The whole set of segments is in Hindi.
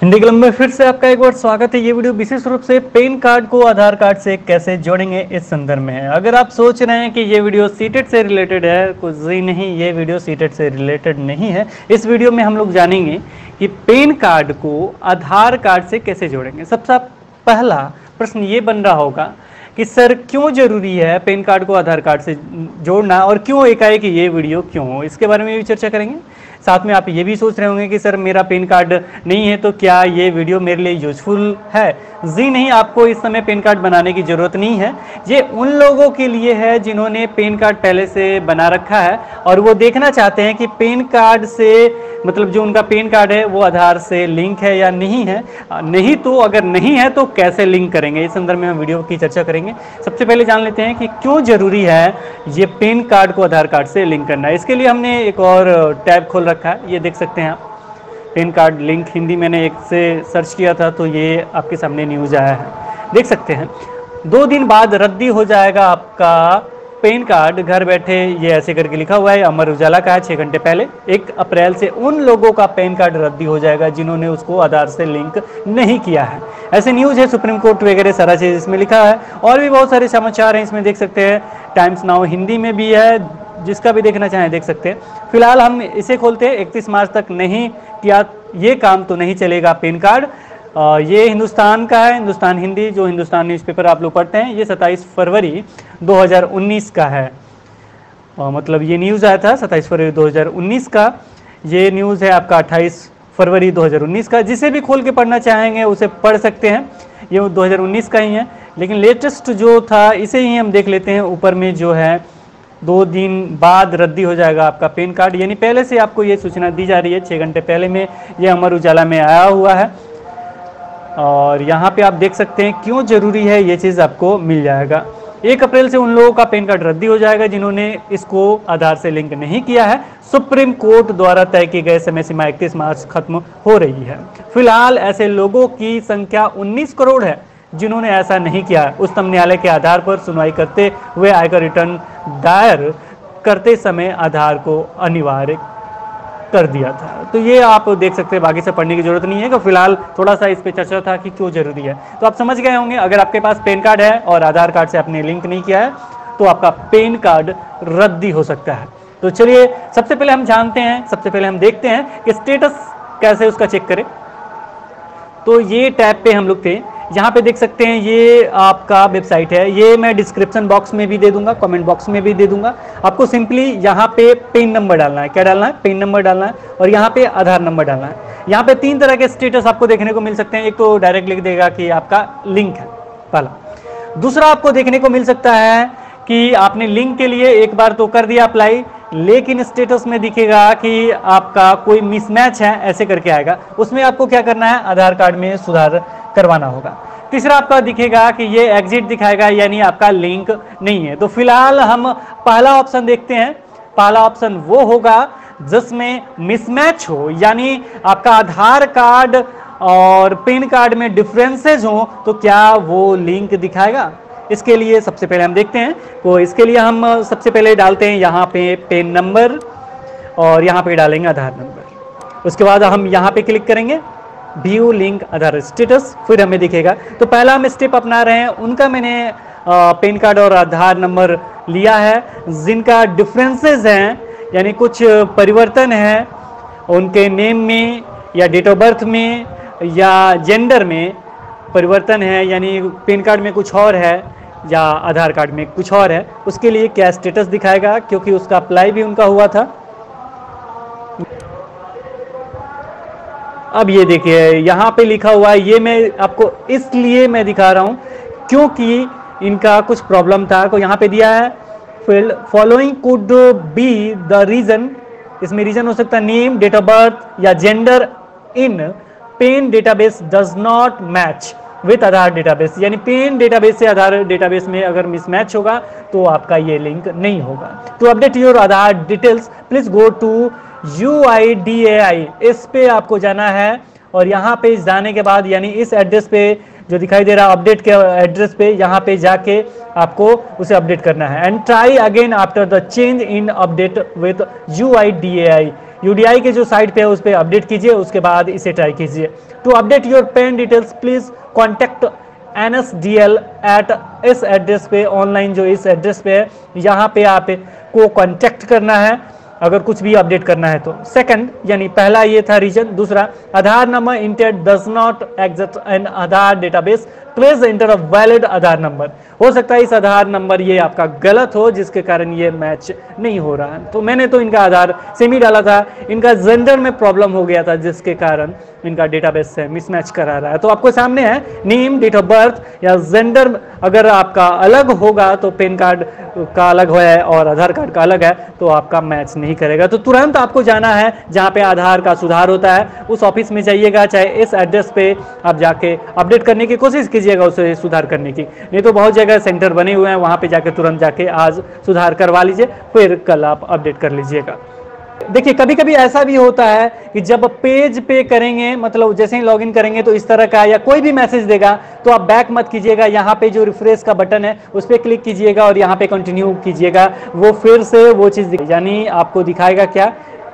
हिंदी क्लब में फिर से आपका एक बार स्वागत है। ये वीडियो विशेष रूप से पैन कार्ड को आधार कार्ड से कैसे जोड़ेंगे इस संदर्भ में है। अगर आप सोच रहे हैं कि ये वीडियो सीटेट से रिलेटेड है, कुछ ही नहीं, ये वीडियो सीटेट से रिलेटेड नहीं है। इस वीडियो में हम लोग जानेंगे कि पैन कार्ड को आधार कार्ड से कैसे जोड़ेंगे। सबसे पहला प्रश्न ये बन रहा होगा कि सर क्यों जरूरी है पैन कार्ड को आधार कार्ड से जोड़ना और क्यों एकाएक ये वीडियो क्यों हो, इसके बारे में भी चर्चा करेंगे। साथ में आप ये भी सोच रहे होंगे कि सर मेरा पैन कार्ड नहीं है तो क्या ये वीडियो मेरे लिए यूजफुल है। जी नहीं, आपको इस समय पैन कार्ड बनाने की ज़रूरत नहीं है। ये उन लोगों के लिए है जिन्होंने पैन कार्ड पहले से बना रखा है और वो देखना चाहते हैं कि पैन कार्ड से मतलब जो उनका पैन कार्ड है वो आधार से लिंक है या नहीं है। नहीं तो अगर नहीं है तो कैसे लिंक करेंगे, इस संदर्भ में हम वीडियो की चर्चा करेंगे। सबसे पहले जान लेते हैं कि क्यों जरूरी है ये पैन कार्ड को आधार कार्ड से लिंक करना है। इसके लिए हमने एक और टैब खोल रखा है, ये देख सकते हैं आप, पैन कार्ड लिंक हिंदी। मैंने एक से सर्च किया था तो ये आपके सामने न्यूज़ आया है, देख सकते हैं। 2 दिन बाद रद्दी हो जाएगा आपका पैन कार्ड, घर बैठे, ये ऐसे करके लिखा हुआ है। अमर उजाला का है 6 घंटे पहले। 1 अप्रैल से उन लोगों का पैन कार्ड रद्दी हो जाएगा जिन्होंने उसको आधार से लिंक नहीं किया है। ऐसे न्यूज़ है, सुप्रीम कोर्ट वगैरह सारा चीज़ इसमें लिखा है और भी बहुत सारे समाचार हैं इसमें, देख सकते हैं। टाइम्स नाउ हिंदी में भी है, जिसका भी देखना चाहें देख सकते हैं। फिलहाल हम इसे खोलते हैं। 31 मार्च तक नहीं किया ये काम तो नहीं चलेगा पैन कार्ड। ये हिंदुस्तान का है, हिंदुस्तान हिंदी, जो हिंदुस्तान न्यूज़पेपर आप लोग पढ़ते हैं। ये 27 फरवरी 2019 का है, मतलब ये न्यूज़ आया था 27 फरवरी 2019 का। ये न्यूज़ है आपका 28 फरवरी 2019 का। जिसे भी खोल के पढ़ना चाहेंगे उसे पढ़ सकते हैं, ये 2019 का ही है। लेकिन लेटेस्ट जो था इसे ही हम देख लेते हैं। ऊपर में जो है 2 दिन बाद रद्दी हो जाएगा आपका पैन कार्ड, यानी पहले से आपको ये सूचना दी जा रही है। 6 घंटे पहले में ये अमर उजाला में आया हुआ है और यहाँ पे आप देख सकते हैं क्यों जरूरी है, ये चीज़ आपको मिल जाएगा। 1 अप्रैल से उन लोगों का पैन कार्ड रद्दी हो जाएगा जिन्होंने इसको आधार से लिंक नहीं किया है। सुप्रीम कोर्ट द्वारा तय की गई समय सीमा 31 मार्च खत्म हो रही है। फिलहाल ऐसे लोगों की संख्या 19 करोड़ है जिन्होंने ऐसा नहीं किया। उच्चतम न्यायालय के आधार पर सुनवाई करते हुए आयकर रिटर्न दायर करते समय आधार को अनिवार्य कर दिया था। तो ये आप देख सकते हैं, बाकी से पढ़ने की जरूरत नहीं है कि फिलहाल थोड़ा सा इस पे चर्चा था कि क्यों जरूरी है। तो आप समझ गए होंगे, अगर आपके पास पैन कार्ड है और आधार कार्ड से आपने लिंक नहीं किया है तो आपका पैन कार्ड रद्दी हो सकता है। तो चलिए सबसे पहले हम जानते हैं, सबसे पहले हम देखते हैं कि स्टेटस कैसे उसका चेक करें। तो ये टैब पे हम लोग थे, यहाँ पे देख सकते हैं ये आपका वेबसाइट है। ये मैं डिस्क्रिप्शन बॉक्स में भी दे दूंगा, कमेंट बॉक्स में भी दे दूंगा। आपको सिंपली यहाँ पे पैन नंबर डालना है। क्या डालना है? पैन नंबर डालना है और यहाँ पे आधार नंबर डालना है। यहाँ पे 3 तरह के स्टेटस आपको देखने को मिल सकते हैं। एक तो डायरेक्ट लिख देगा कि आपका लिंक है, पहला। दूसरा आपको देखने को मिल सकता है कि आपने लिंक के लिए एक बार तो कर दिया अप्लाई, लेकिन स्टेटस में दिखेगा कि आपका कोई मिसमैच है, ऐसे करके आएगा। उसमें आपको क्या करना है? आधार कार्ड में सुधार करवाना होगा। तीसरा आपका दिखेगा कि ये एग्जिट दिखाएगा, यानी आपका लिंक नहीं है। तो फिलहाल हम पहला ऑप्शन देखते हैं। पहला ऑप्शन वो होगा जिसमें मिसमैच हो, यानी आपका आधार कार्ड और पैन कार्ड में डिफरेंसेस हो, तो क्या वो लिंक दिखाएगा? इसके लिए सबसे पहले हम देखते हैं। तो इसके लिए हम सबसे पहले डालते हैं यहाँ पे पैन नंबर और यहाँ पे डालेंगे आधार नंबर। उसके बाद हम यहाँ पे क्लिक करेंगे व्यू लिंक आधार स्टेटस, फिर हमें दिखेगा। तो पहला हम स्टेप अपना रहे हैं, उनका मैंने पैन कार्ड और आधार नंबर लिया है जिनका डिफरेंसेस हैं, यानी कुछ परिवर्तन है उनके नेम में या डेट ऑफ बर्थ में या जेंडर में परिवर्तन है, यानी पैन कार्ड में कुछ और है या आधार कार्ड में कुछ और है। उसके लिए क्या स्टेटस दिखाएगा, क्योंकि उसका अप्लाई भी उनका हुआ था। अब ये देखिए यहाँ पे लिखा हुआ है, ये मैं आपको इसलिए मैं दिखा रहा हूँ क्योंकि इनका कुछ प्रॉब्लम था। तो यहाँ पे दिया है field following could be the reason. इसमें रीजन हो सकता है नेम, डेट ऑफ बर्थ या gender in PAN database does not match with Aadhaar database, यानी पैन डेटाबेस से आधार डेटाबेस में अगर मिसमैच होगा तो आपका ये लिंक नहीं होगा। To update your Aadhaar details please go to UIDAI, इस पे आपको जाना है और यहाँ पे जाने के बाद यानी इस एड्रेस पे जो दिखाई दे रहा है अपडेट के एड्रेस पे, यहाँ पे जाके आपको उसे अपडेट करना है। And try again after the change in update with UIDAI, UDI के जो साइट पे है उस पर अपडेट कीजिए, उसके बाद इसे ट्राई कीजिए। To update your PAN details please contact NSDL at इस एड्रेस पे, ऑनलाइन जो इस एड्रेस पे है यहाँ पे आप को कॉन्टेक्ट करना है अगर कुछ भी अपडेट करना है तो। सेकंड, यानी पहला ये था रीजन। दूसरा, Aadhaar number enter does not exist in Aadhaar database, please enter a valid Aadhaar number. हो सकता है इस आधार नंबर ये आपका गलत हो जिसके कारण ये मैच नहीं हो रहा है। तो मैंने तो इनका आधार सेम ही डाला था, इनका जेंडर में प्रॉब्लम हो गया था जिसके कारण इनका डेटाबेस से मिसमैच करा रहा है। तो आपको सामने है नेम, डेट ऑफ बर्थ या जेंडर अगर आपका अलग होगा तो पैन कार्ड का अलग है और आधार कार्ड का अलग है तो आपका मैच नहीं करेगा। तो तुरंत आपको जाना है जहाँ पे आधार का सुधार होता है, उस ऑफिस में जाइएगा, चाहे इस एड्रेस पे आप जाके अपडेट करने की कोशिश कीजिएगा उसे सुधार करने की। नहीं तो बहुत जगह सेंटर बने हुए हैं, वहाँ पे जाके तुरंत जाके आज सुधार करवा लीजिए, फिर कल आप अपडेट कर लीजिएगा। देखिए कभी कभी ऐसा भी होता है कि जब पेज पे करेंगे, मतलब जैसे ही लॉगिन करेंगे तो इस तरह का या कोई भी मैसेज देगा तो आप बैक मत कीजिएगा, यहाँ पे जो रिफ्रेश का बटन है उस पर क्लिक कीजिएगा और यहाँ पे कंटिन्यू कीजिएगा, वो फिर से वो चीज़ यानी आपको दिखाएगा क्या,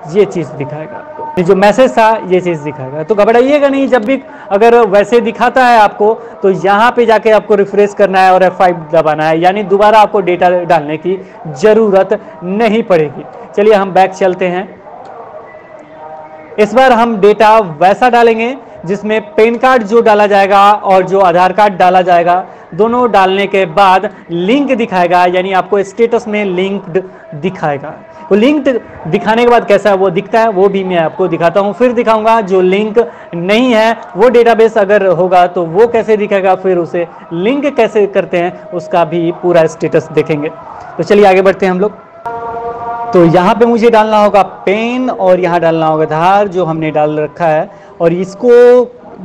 ये चीज़ दिखाएगा आपको, जो मैसेज था ये चीज़ दिखाएगा। तो घबराइएगा नहीं, जब भी अगर वैसे दिखाता है आपको तो यहाँ पे जाके आपको रिफ्रेश करना है और F5 दबाना है, यानी दोबारा आपको डेटा डालने की ज़रूरत नहीं पड़ेगी। चलिए हम बैक चलते हैं। इस बार हम डेटा वैसा डालेंगे जिसमें पैन कार्ड जो डाला जाएगा और जो आधार कार्ड डाला जाएगा, दोनों डालने के बाद लिंक दिखाएगा, यानी आपको स्टेटस में लिंक्ड दिखाएगा। वो लिंक दिखाने के बाद कैसा वो दिखता है वो भी मैं आपको दिखाता हूँ, फिर दिखाऊंगा जो लिंक नहीं है वो डेटाबेस अगर होगा तो वो कैसे दिखेगा, फिर उसे लिंक कैसे करते हैं उसका भी पूरा स्टेटस देखेंगे। तो चलिए आगे बढ़ते हैं हम लोग। तो यहाँ पे मुझे डालना होगा पेन और यहाँ डालना होगा आधार जो हमने डाल रखा है, और इसको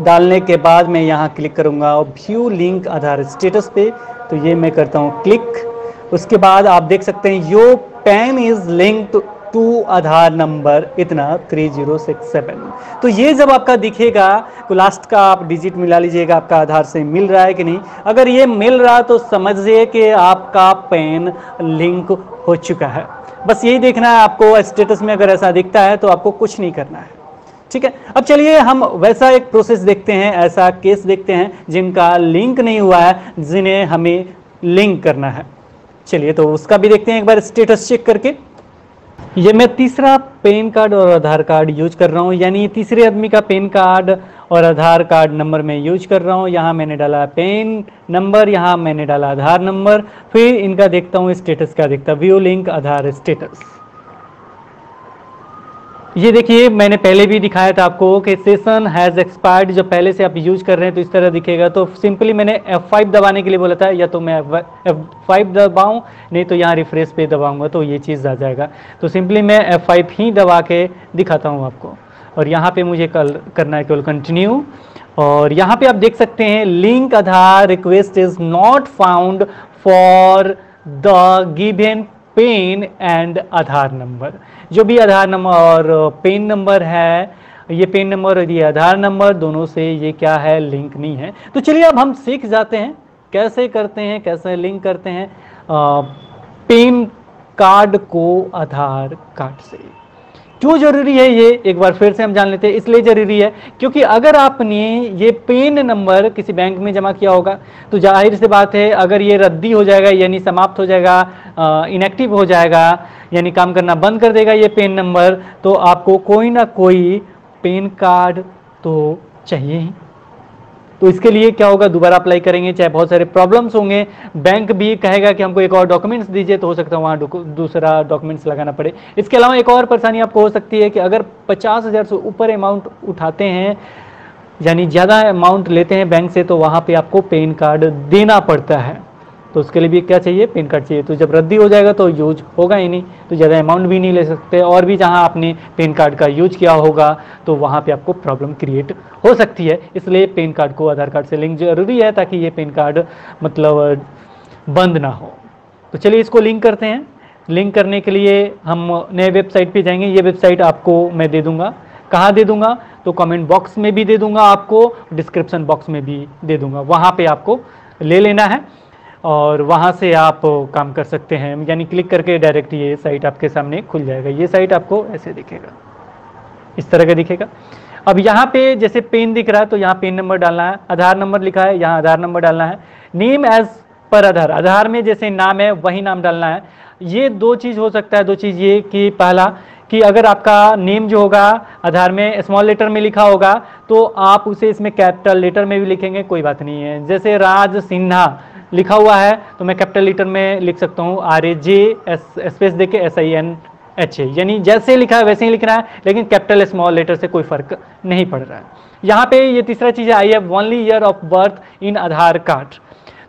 डालने के बाद मैं यहाँ क्लिक करूँगा व्यू लिंक आधार स्टेटस पे, तो ये मैं करता हूँ क्लिक। उसके बाद आप देख सकते हैं your PAN is linked to Aadhaar number इतना 3067। तो ये जब आपका दिखेगा तो लास्ट का आप डिजिट मिला लीजिएगा आपका आधार से मिल रहा है कि नहीं। अगर ये मिल रहा तो समझिए कि आपका पैन लिंक हो चुका है। बस यही देखना है आपको, स्टेटस में अगर ऐसा दिखता है तो आपको कुछ नहीं करना है, ठीक है। अब चलिए हम वैसा एक प्रोसेस देखते हैं, ऐसा केस देखते हैं जिनका लिंक नहीं हुआ है, जिन्हें हमें लिंक करना है। चलिए तो उसका भी देखते हैं एक बार स्टेटस चेक करके। ये मैं तीसरा पैन कार्ड और आधार कार्ड यूज कर रहा हूँ, यानी तीसरे आदमी का पैन कार्ड और आधार कार्ड नंबर मैं यूज कर रहा हूँ। यहाँ मैंने डाला पैन नंबर, यहाँ मैंने डाला आधार नंबर, फिर इनका देखता हूँ स्टेटस क्या दिखता है, व्यू लिंक आधार स्टेटस। ये देखिए मैंने पहले भी दिखाया था आपको कि सेशन हैज़ एक्सपायर्ड, जब पहले से आप यूज कर रहे हैं तो इस तरह दिखेगा। तो सिंपली मैंने F5 दबाने के लिए बोला था, या तो मैं F5 दबाऊं, नहीं तो यहाँ रिफ्रेश पे दबाऊंगा तो ये चीज़ आ जाएगा। तो सिंपली मैं F5 ही दबा के दिखाता हूँ आपको, और यहाँ पे मुझे करना है केवल कंटिन्यू। और यहाँ पे आप देख सकते हैं link Aadhaar request is not found for the given PAN and Aadhaar number. जो भी आधार नंबर और पेन नंबर है, ये पेन नंबर और ये आधार नंबर दोनों से ये क्या है, लिंक नहीं है। तो चलिए अब हम सीख जाते हैं कैसे करते हैं, कैसे लिंक करते हैं पेन कार्ड को आधार कार्ड से। क्यों जरूरी है ये एक बार फिर से हम जान लेते हैं। इसलिए जरूरी है क्योंकि अगर आपने ये पेन नंबर किसी बैंक में जमा किया होगा तो जाहिर सी बात है अगर ये रद्दी हो जाएगा, यानी समाप्त हो जाएगा, इनएक्टिव हो जाएगा, यानी काम करना बंद कर देगा ये पेन नंबर, तो आपको कोई ना कोई पेन कार्ड तो चाहिए ही। तो इसके लिए क्या होगा, दोबारा अप्लाई करेंगे, चाहे बहुत सारे प्रॉब्लम्स होंगे, बैंक भी कहेगा कि हमको एक और डॉक्यूमेंट्स दीजिए, तो हो सकता है वहाँ दूसरा डॉक्यूमेंट्स लगाना पड़े। इसके अलावा एक और परेशानी आपको हो सकती है कि अगर 50,000 से ऊपर अमाउंट उठाते हैं, यानी ज़्यादा अमाउंट लेते हैं बैंक से, तो वहाँ पे आपको पैन कार्ड देना पड़ता है। तो उसके लिए भी क्या चाहिए, पैन कार्ड चाहिए। तो जब रद्दी हो जाएगा तो यूज होगा ही नहीं, तो ज़्यादा अमाउंट भी नहीं ले सकते, और भी जहाँ आपने पैन कार्ड का यूज किया होगा तो वहाँ पे आपको प्रॉब्लम क्रिएट हो सकती है। इसलिए पैन कार्ड को आधार कार्ड से लिंक जरूरी है ताकि ये पैन कार्ड मतलब बंद ना हो। तो चलिए इसको लिंक करते हैं। लिंक करने के लिए हम नए वेबसाइट पे जाएंगे, ये वेबसाइट आपको मैं दे दूंगा, कहाँ दे दूंगा, तो कमेंट बॉक्स में भी दे दूंगा, आपको डिस्क्रिप्शन बॉक्स में भी दे दूंगा, वहाँ पे आपको ले लेना है और वहाँ से आप काम कर सकते हैं। यानी क्लिक करके डायरेक्ट ये साइट आपके सामने खुल जाएगा। ये साइट आपको ऐसे दिखेगा, इस तरह का दिखेगा। अब यहाँ पे जैसे पेन दिख रहा है तो यहाँ पेन नंबर डालना है, आधार नंबर लिखा है यहाँ आधार नंबर डालना है, नेम एज पर आधार, आधार में जैसे नाम है वही नाम डालना है। ये दो चीज़ हो सकता है, दो चीज़ ये कि पहला कि अगर आपका नेम जो होगा आधार में स्मॉल लेटर में लिखा होगा तो आप उसे इसमें कैपिटल लेटर में भी लिखेंगे, कोई बात नहीं है। जैसे राज सिन्हा लिखा हुआ है तो मैं कैपिटल लेटर में लिख सकता हूँ RAJ स्पेस देके SINH, यानी जैसे लिखा है वैसे ही लिखना है, लेकिन कैपिटल स्मॉल लेटर से कोई फर्क नहीं पड़ रहा है। यहाँ पे ये तीसरा चीज़ है, I have only year of birth in Aadhaar card.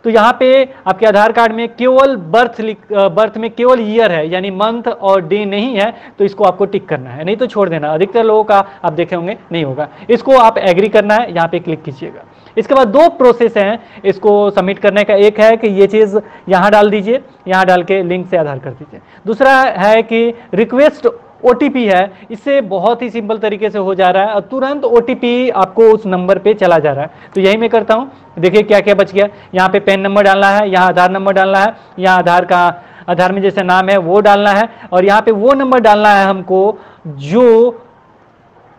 तो यहाँ पे आपके आधार कार्ड में केवल बर्थ में केवल ईयर है, यानी मंथ और डे नहीं है, तो इसको आपको टिक करना है, नहीं तो छोड़ देना। अधिकतर लोगों का आप देखे होंगे नहीं होगा, इसको आप एग्री करना है, यहाँ पे क्लिक कीजिएगा। इसके बाद दो प्रोसेस हैं इसको सबमिट करने का, एक है कि ये चीज़ यहाँ डाल दीजिए, यहाँ डाल के लिंक से आधार कर दीजिए। दूसरा है कि रिक्वेस्ट OTP है, इससे बहुत ही सिंपल तरीके से हो जा रहा है और तुरंत OTP आपको उस नंबर पे चला जा रहा है। तो यही मैं करता हूँ, देखिए क्या क्या बच गया। यहाँ पे पैन नंबर डालना है, यहाँ आधार नंबर डालना है, यहाँ आधार में जैसे नाम है वो डालना है, और यहाँ पे वो नंबर डालना है हमको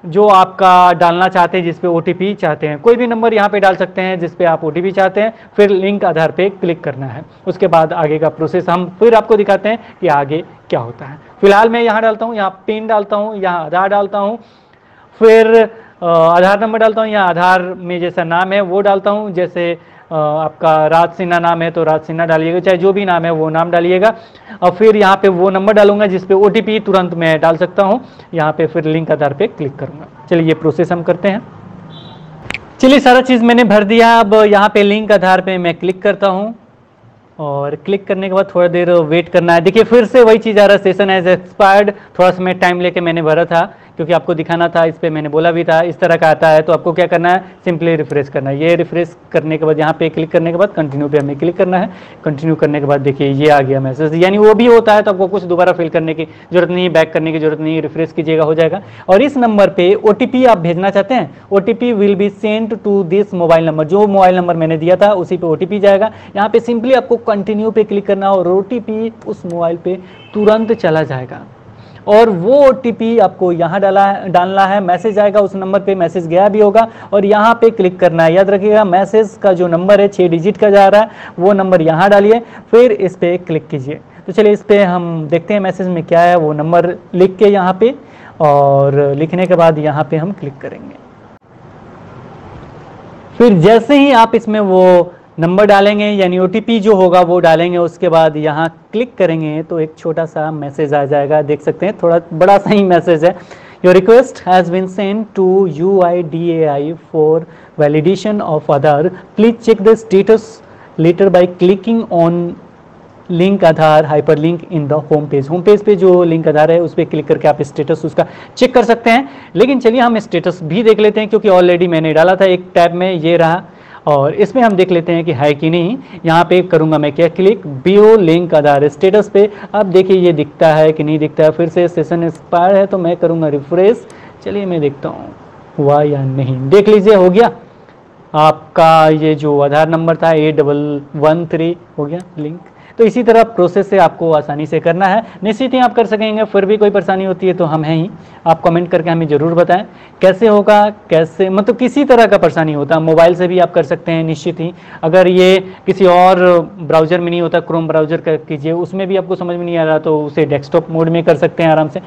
जो आपका डालना चाहते हैं, जिस पे OTP चाहते हैं। कोई भी नंबर यहाँ पे डाल सकते हैं जिस पे आप OTP चाहते हैं, फिर लिंक आधार पे क्लिक करना है। उसके बाद आगे का प्रोसेस हम फिर आपको दिखाते हैं कि आगे क्या होता है। फिलहाल मैं यहाँ डालता हूँ, यहाँ पिन डालता हूँ, यहाँ आधार डालता हूँ, फिर आधार नंबर डालता हूँ, यहाँ आधार में जैसा नाम है वो डालता हूँ। जैसे आपका राज सिन्हा नाम है तो राज सिन्हा डालिएगा, चाहे जो भी नाम है वो नाम डालिएगा, और फिर यहाँ पे वो नंबर डालूंगा जिस पे OTP तुरंत मैं डाल सकता हूँ। यहाँ पे फिर लिंक आधार पे क्लिक करूंगा। चलिए ये प्रोसेस हम करते हैं। चलिए सारा चीज़ मैंने भर दिया। अब यहाँ पे लिंक आधार पे मैं क्लिक करता हूँ और क्लिक करने के बाद थोड़ा देर वेट करना है। देखिए फिर से वही चीज़ आ रहा है, सेशन एज एक्सपायर्ड। थोड़ा सा मैं टाइम लेके मैंने भरा था क्योंकि आपको दिखाना था, इस पर मैंने बोला भी था इस तरह का आता है। तो आपको क्या करना है, सिंपली रिफ्रेश करना है। ये रिफ्रेश करने के बाद यहाँ पे क्लिक करने के बाद कंटिन्यू पे हमें क्लिक करना है। कंटिन्यू करने के बाद देखिए ये आ गया मैसेज, यानी वो भी होता है तो आपको कुछ दोबारा फिल करने की जरूरत नहीं है, बैक करने की जरूरत नहीं है, रिफ्रेश कीजिएगा हो जाएगा। और इस नंबर पे OTP आप भेजना चाहते हैं, OTP will be sent to this mobile number. जो मोबाइल नंबर मैंने दिया था उसी पे OTP जाएगा। यहाँ पे सिंपली आपको कंटिन्यू पे क्लिक करना और OTP उस मोबाइल पे तुरंत चला जाएगा और वो OTP आपको यहाँ डालना है। मैसेज आएगा उस नंबर पे, मैसेज गया भी होगा और यहाँ पे क्लिक करना है। याद रखिएगा मैसेज का जो नंबर है 6 डिजिट का जा रहा है, वो नंबर यहाँ डालिए, फिर इस पे क्लिक कीजिए। तो चलिए इस पे हम देखते हैं मैसेज में क्या है। वो नंबर लिख के यहाँ पे, और लिखने के बाद यहाँ पे हम क्लिक करेंगे। फिर जैसे ही आप इसमें वो नंबर डालेंगे यानी OTP जो होगा वो डालेंगे, उसके बाद यहाँ क्लिक करेंगे तो एक छोटा सा मैसेज आ जाएगा। देख सकते हैं थोड़ा बड़ा सा ही मैसेज है। Your request has been sent to UIDAI for validation of Aadhaar, please check the status later by clicking on link Aadhaar hyperlink in the home page. Home page पे जो लिंक आधार है उस पर क्लिक करके आप स्टेटस उसका चेक कर सकते हैं। लेकिन चलिए हम स्टेटस भी देख लेते हैं क्योंकि ऑलरेडी मैंने डाला था एक टैब में, ये रहा, और इसमें हम देख लेते हैं कि है कि नहीं। यहाँ पे करूँगा मैं क्या, क्लिक व्यू लिंक आधार स्टेटस पे। अब देखिए ये दिखता है कि नहीं दिखता है। फिर से सेशन एक्सपायर है तो मैं करूँगा रिफ्रेश। चलिए मैं देखता हूँ हुआ या नहीं। देख लीजिए हो गया, आपका ये जो आधार नंबर था 8113 हो गया लिंक। तो इसी तरह प्रोसेस से आपको आसानी से करना है, निश्चित ही आप कर सकेंगे। फिर भी कोई परेशानी होती है तो हम हैं ही, आप कमेंट करके हमें ज़रूर बताएं कैसे होगा, कैसे मतलब किसी तरह का परेशानी होता है मोबाइल से भी आप कर सकते हैं निश्चित ही। अगर ये किसी और ब्राउज़र में नहीं होता, क्रोम ब्राउज़र का कीजिए, उसमें भी आपको समझ में नहीं आ रहा तो उसे डेस्कटॉप मोड में कर सकते हैं आराम से।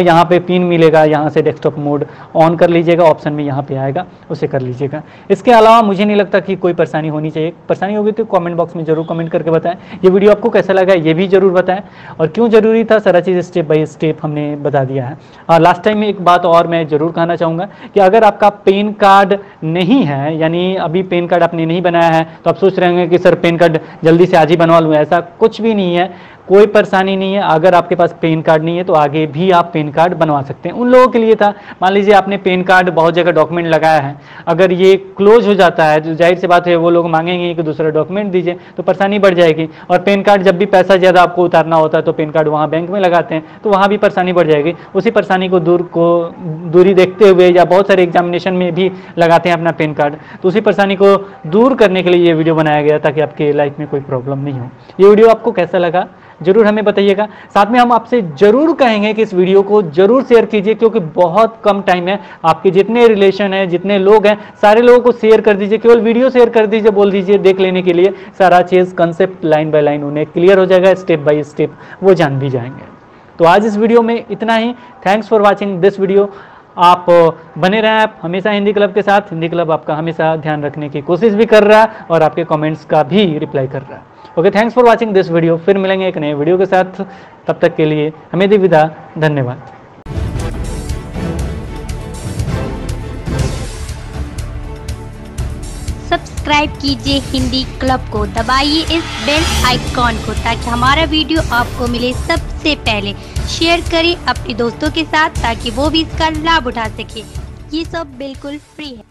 यहाँ पे पिन मिलेगा, यहाँ से डेस्कटॉप मोड ऑन कर लीजिएगा, ऑप्शन में यहाँ पे आएगा, उसे कर लीजिएगा। इसके अलावा मुझे नहीं लगता कि कोई परेशानी होनी चाहिए। परेशानी होगी तो कमेंट बॉक्स में जरूर कमेंट करके बताएं। ये वीडियो आपको कैसा लगा ये भी जरूर बताएं, और क्यों जरूरी था, सारा चीज़ स्टेप बाय स्टेप हमने बता दिया है। और लास्ट टाइम में एक बात और मैं जरूर कहना चाहूँगा कि अगर आपका पैन कार्ड नहीं है, यानी अभी पैन कार्ड आपने नहीं बनाया है, तो आप सोच रहे होंगे कि सर पैन कार्ड जल्दी से आज ही बनवा लूँ, ऐसा कुछ भी नहीं है। कोई परेशानी नहीं है। अगर आपके पास पैन कार्ड नहीं है तो आगे भी आप पैन कार्ड बनवा सकते हैं। उन लोगों के लिए था, मान लीजिए आपने पैन कार्ड बहुत जगह डॉक्यूमेंट लगाया है, अगर ये क्लोज हो जाता है तो जाहिर सी बात है वो लोग मांगेंगे कि दूसरा डॉक्यूमेंट दीजिए, तो परेशानी बढ़ जाएगी। और पैन कार्ड जब भी पैसा ज़्यादा आपको उतारना होता है तो पैन कार्ड वहाँ बैंक में लगाते हैं, तो वहाँ भी परेशानी बढ़ जाएगी। उसी परेशानी को दूरी देखते हुए, या बहुत सारे एग्जामिनेशन में भी लगाते हैं अपना पैन कार्ड, तो उसी परेशानी को दूर करने के लिए ये वीडियो बनाया गया ताकि आपके लाइफ में कोई प्रॉब्लम नहीं हो। ये वीडियो आपको कैसा लगा जरूर हमें बताइएगा। साथ में हम आपसे जरूर कहेंगे कि इस वीडियो को जरूर शेयर कीजिए, क्योंकि बहुत कम टाइम है। आपके जितने रिलेशन हैं, जितने लोग हैं, सारे लोगों को शेयर कर दीजिए। केवल वीडियो शेयर कर दीजिए, बोल दीजिए देख लेने के लिए। सारा चीज़ कंसेप्ट लाइन बाय लाइन उन्हें क्लियर हो जाएगा, स्टेप बाय स्टेप वो जान भी जाएंगे। तो आज इस वीडियो में इतना ही। Thanks for watching this video. आप बने रहें आप हमेशा हिंदी क्लब के साथ। हिंदी क्लब आपका हमेशा ध्यान रखने की कोशिश भी कर रहा है और आपके कमेंट्स का भी रिप्लाई कर रहा है। Okay, thanks for watching this video. फिर मिलेंगे एक नए वीडियो के साथ, तब तक के लिए हमें दी विदा। धन्यवाद। सब्सक्राइब कीजिए हिंदी क्लब को, दबाइए इस बेल आइकॉन को ताकि हमारा वीडियो आपको मिले सबसे पहले। शेयर करें अपने दोस्तों के साथ ताकि वो भी इसका लाभ उठा सके। ये सब बिल्कुल फ्री है।